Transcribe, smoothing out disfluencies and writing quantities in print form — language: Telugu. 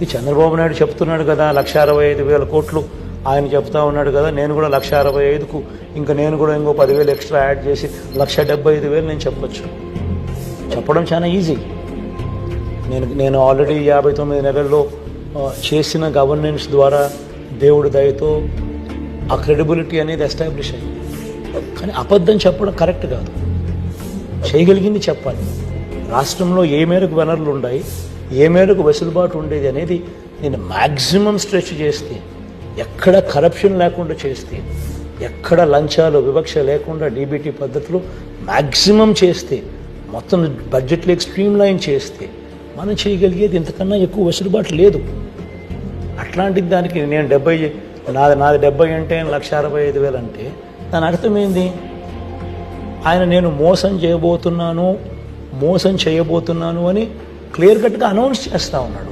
ఇది చంద్రబాబు నాయుడు చెప్తున్నాడు కదా 1,65,000 కోట్లు ఆయన చెప్తా ఉన్నాడు కదా, నేను కూడా 1,65,000కు ఇంకా నేను కూడా ఇంకో 10,000 ఎక్స్ట్రా యాడ్ చేసి 1,75,000 నేను చెప్పొచ్చు. చెప్పడం చాలా ఈజీ. నేను ఆల్రెడీ 59 నెలల్లో చేసిన గవర్నెన్స్ ద్వారా దేవుడి దయతో ఆ క్రెడిబిలిటీ అనేది ఎస్టాబ్లిష్ అయింది. కానీ అబద్ధం చెప్పడం కరెక్ట్ కాదు. చేయగలిగింది చెప్పాలి. రాష్ట్రంలో ఏ మేరకు వనరులు ఉన్నాయి, ఏ మేరకు వెసులుబాటు ఉండేది అనేది నేను మ్యాక్సిమం స్ట్రెచ్ చేస్తే, ఎక్కడ కరప్షన్ లేకుండా చేస్తే, ఎక్కడ లంచాలు వివక్ష లేకుండా డీబీటీ పద్ధతిలో మ్యాక్సిమం చేస్తే, మొత్తం బడ్జెట్లోకి స్ట్రీమ్ లైన్ చేస్తే మనం చేయగలిగేది ఇంతకన్నా ఎక్కువ వెసులుబాటు లేదు. అట్లాంటి దానికి నేను 70 నాది 70 అంటే 1,65,000 అంటే దాని అర్థమైంది ఆయన నేను మోసం చేయబోతున్నాను అని క్లియర్ కట్గా అనౌన్స్ చేస్తూ ఉన్నాడు.